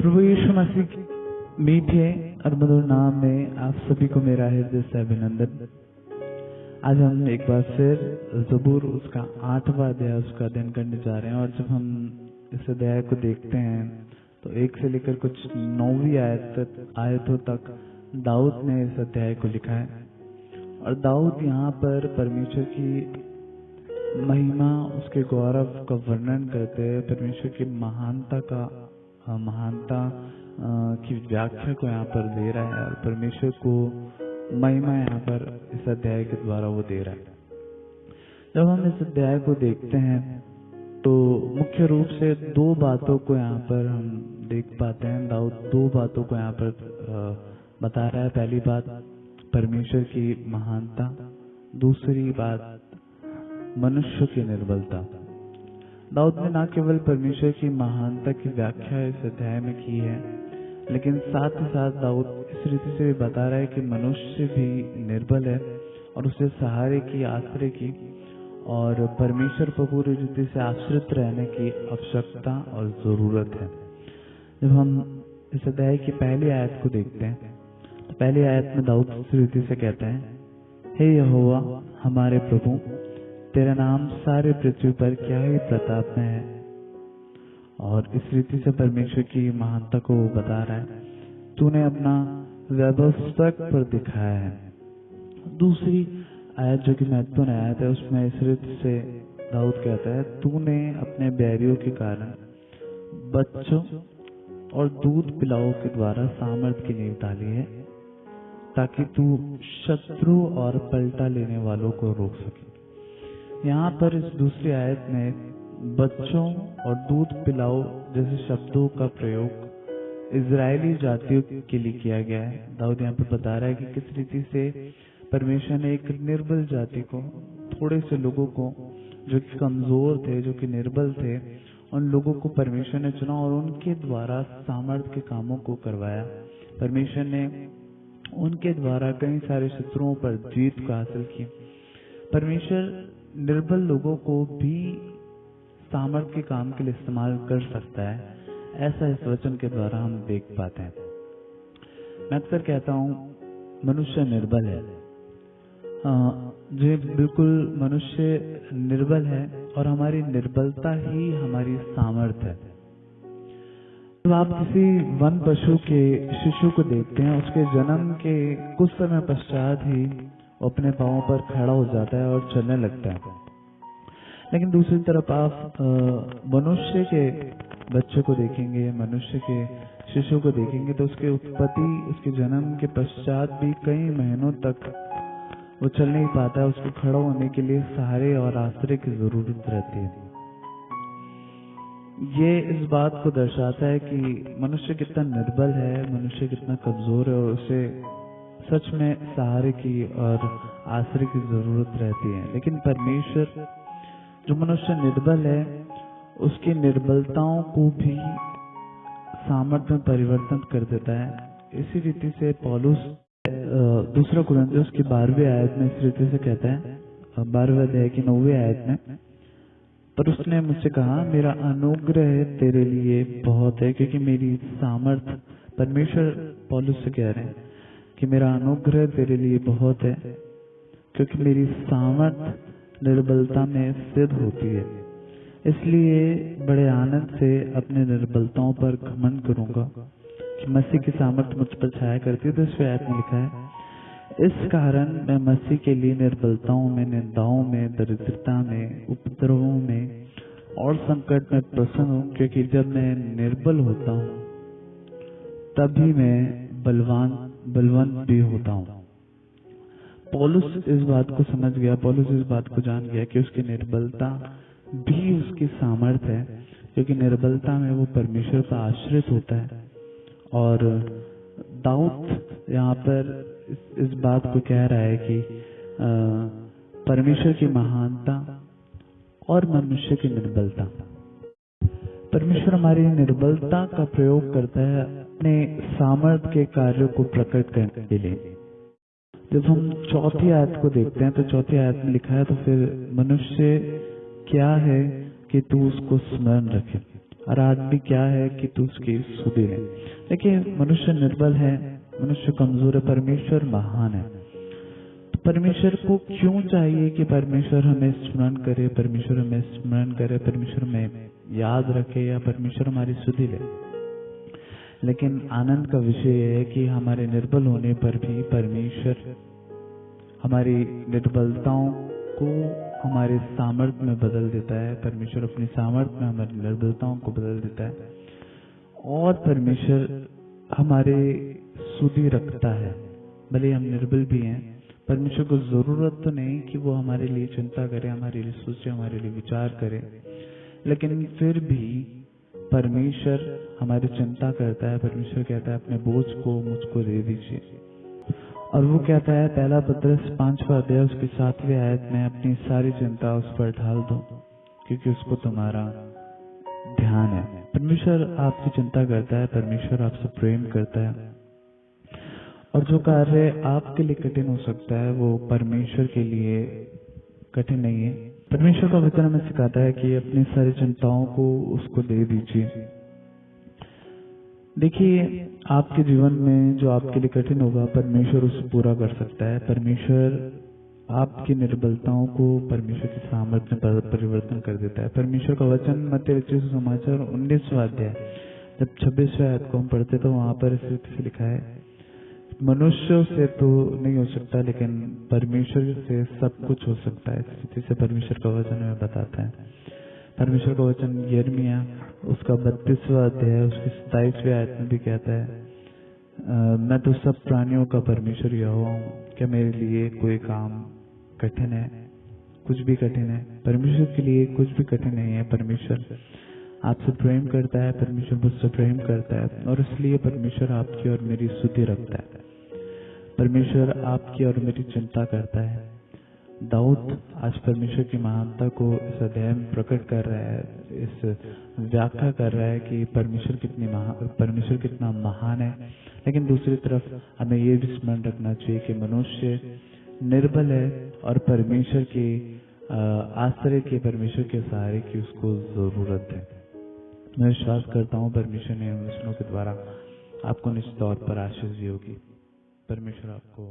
प्रभु यीशु मसीह के मीठे और मधुर नाम में आप सभी को मेरा हृदय से अभिनंदन। आज हम एक बार फिर ज़बूर उसका 8वां अध्याय उसका अध्ययन करने जा रहे हैं। और जब हम इस अध्याय को देखते हैं तो 1 से लेकर कुछ 9वीं आयतों तक दाऊद ने इस अध्याय को लिखा है। और दाऊद यहाँ पर परमेश्वर की महिमा, उसके गौरव का वर्णन करते हैं, परमेश्वर की महानता की व्याख्या को यहाँ पर दे रहा है और परमेश्वर को महिमा यहाँ पर इस अध्याय के द्वारा वो दे रहा है। जब हम इस अध्याय को देखते हैं तो मुख्य रूप से दो बातों को यहाँ पर हम देख पाते हैं। दाऊद दो बातों को यहाँ पर बता रहा है। पहली बात परमेश्वर की महानता, दूसरी बात मनुष्य की निर्बलता। दाऊद ने न केवल परमेश्वर की महानता की व्याख्या इस अध्याय में की है, लेकिन साथ ही साथ दाऊद इस रीति से भी बता रहा है कि मनुष्य भी निर्बल है और उसे सहारे की, आश्रय की और परमेश्वर पर पूरी रीति से आश्रित रहने की आवश्यकता और जरूरत है। जब हम इस अध्याय की पहली आयत को देखते हैं तो पहली आयत में दाऊद इस रीति से कहते हैं, हे यहोवा हमारे प्रभु, तेरा नाम सारे पृथ्वी पर क्या ही प्रताप में है। और इस रीति से परमेश्वर की महानता को बता रहा है, तूने अपना वैभव स्वर्ग पर दिखाया है। दूसरी आयत जो कि महत्वपूर्ण आयत है, उसमें इस रीति से दाऊद कहता है, तूने अपने बैरियों के कारण बच्चों और दूध पिलाओं के द्वारा सामर्थ की नींव डाली है, ताकि तू शत्रु और पलटा लेने वालों को रोक सके। यहाँ पर इस दूसरी आयत में बच्चों और दूध पिलाओ जैसे शब्दों का प्रयोग इजरायली जातियों के लिए किया गया है। दाऊद यहाँ पर बता रहा है कि किस रीति से परमेश्वर ने एक निर्बल जाति को, थोड़े से लोगों को जो कि कमजोर थे, जो कि निर्बल थे, उन लोगों को परमेश्वर ने चुना और उनके द्वारा सामर्थ के कामों को करवाया। परमेश्वर ने उनके द्वारा कई सारे शत्रुओं पर जीत को हासिल की। परमेश्वर निर्बल लोगों को भी सामर्थ के काम के लिए इस्तेमाल कर सकता है, ऐसा इस वचन के द्वारा हम देख पाते हैं। मैं अक्सर कहता हूँ मनुष्य निर्बल है। जी बिल्कुल, मनुष्य निर्बल है और हमारी निर्बलता ही हमारी सामर्थ है। जब आप किसी वन पशु के शिशु को देखते हैं, उसके जन्म के कुछ समय पश्चात ही अपने पांवों पर खड़ा हो जाता है और चलने लगता है। लेकिन दूसरी तरफ आप मनुष्य के बच्चे को देखेंगे, मनुष्य के शिशु को देखेंगे तो उसके उत्पत्ति, उसके जन्म के पश्चात भी कई महीनों तक वो चल नहीं पाता है। उसको खड़ा होने के लिए सहारे और आश्रय की जरूरत रहती है। ये इस बात को दर्शाता है कि मनुष्य कितना निर्बल है, मनुष्य कितना कमजोर है और उसे सच में सहारे की और आश्रय की जरूरत रहती है। लेकिन परमेश्वर जो मनुष्य निर्बल है, उसकी निर्बलताओं को भी सामर्थ्य में परिवर्तन कर देता है। इसी रीति से पौलुस दूसरा कुरिन्थियों की 12वीं आयत में इस रीति से कहता है, 12वें अध्याय की 9वीं आयत में, पर उसने मुझसे कहा, मेरा अनुग्रह तेरे लिए बहुत है, क्योंकि मेरी सामर्थ, परमेश्वर पौलुस से कह रहे हैं कि मेरा अनुग्रह तेरे लिए बहुत है, क्योंकि मेरी सामर्थ निर्बलता में सिद्ध होती है। इसलिए बड़े आनंद से अपने निर्बलताओं पर घमंड करूंगा कि मसीह की सामर्थ मुझ पर छाया करती है। तो इस आयत में लिखा है, इस कारण मैं मसीह के लिए निर्बलताओं में, निंदाओं में, दरिद्रता में, उपद्रवों में और संकट में प्रसन्न हूँ, क्योंकि जब मैं निर्बल होता हूँ तभी मैं बलवंत भी होता हूँ। पौलुस इस बात को समझ गया, पौलुस इस बात को जान गया कि उसकी निर्बलता भी उसकी सामर्थ है, क्योंकि निर्बलता में वो परमेश्वर पर आश्रित होता है। और दाऊद यहाँ पर इस बात को कह रहा है कि परमेश्वर की महानता और मनुष्य की निर्बलता। परमेश्वर हमारी निर्बलता का प्रयोग करता है अपने सामर्थ के कार्यों को प्रकट करने के लिए। जब हम 4थी आयत को देखते हैं तो 4थी आयत में लिखा है, तो फिर मनुष्य क्या है कि तू उसको स्मरण रखे। और आदमी क्या है कि तू उसकी सुधि ले। देखिए, मनुष्य निर्बल है, मनुष्य कमजोर है, परमेश्वर महान है। तो परमेश्वर को क्यों चाहिए कि परमेश्वर हमें स्मरण करे, परमेश्वर हमें स्मरण करे, परमेश्वर हमें याद रखे या परमेश्वर हमारी सुधि ले। लेकिन आनंद का विषय है कि हमारे निर्बल होने पर भी परमेश्वर हमारी निर्बलताओं को हमारे सामर्थ्य में बदल देता है। परमेश्वर अपनी सामर्थ्य में हमारी निर्बलताओं को बदल देता है और परमेश्वर हमारे सुधि रखता है। भले हम निर्बल भी हैं, परमेश्वर को जरूरत तो नहीं कि वो हमारे लिए चिंता करे, हमारे लिए सोचे, हमारे लिए विचार करे, लेकिन फिर भी परमेश्वर हमारी चिंता करता है। परमेश्वर कहता है अपने बोझ को मुझको दे दीजिए। और वो कहता है, पहला पत्रस 5वां अध्याय उसकी 7वीं आयत में, अपनी सारी चिंता उस पर ढाल दो क्योंकि उसको तुम्हारा ध्यान है। परमेश्वर आपकी चिंता करता है, परमेश्वर आपसे प्रेम करता है। और जो कार्य आपके लिए कठिन हो सकता है वो परमेश्वर के लिए कठिन नहीं है। परमेश्वर का वचन हमें सिखाता है कि अपनी सारी चिंताओं को उसको दे दीजिए। देखिए, आपके जीवन में जो आपके लिए कठिन होगा परमेश्वर उसे पूरा कर सकता है। परमेश्वर आपकी निर्बलताओं को परमेश्वर की सामर्थ्य में परिवर्तन कर देता है। परमेश्वर का वचन मत्ती रचित सुसमाचार 19वां अध्याय जब 26वें आयत को हम पढ़ते तो वहां पर इसे लिखा है, मनुष्यों से तो नहीं हो सकता लेकिन परमेश्वर से सब कुछ हो सकता है। जिसे परमेश्वर का वचन हमें बताता है। परमेश्वर का वचन यिर्मयाह उसका 32वां अध्याय उसकी 27वें आयत में भी कहता है, मैं तो सब प्राणियों का परमेश्वर यहोवा हूँ, क्या मेरे लिए कोई काम कठिन है? कुछ भी कठिन है? परमेश्वर के लिए कुछ भी कठिन नहीं है। परमेश्वर आपसे प्रेम करता है, परमेश्वर मुझसे प्रेम करता है और इसलिए परमेश्वर आपकी और मेरी सुधि रखता है। परमेश्वर आपकी और मेरी चिंता करता है। दाऊद आज परमेश्वर की महानता को इस अध्याय में प्रकट कर रहा है, इस व्याख्या कर रहा है कि परमेश्वर कितना महान है। लेकिन दूसरी तरफ हमें ये भी स्मरण रखना चाहिए कि मनुष्य निर्बल है और परमेश्वर के आश्रय के, परमेश्वर के सहारे की उसको जरूरत है। मैं विश्वास करता हूँ परमेश्वर ने इन वचनों के द्वारा आपको निश्चित तौर पर आशीष दी होगी। परमेश्वर आपको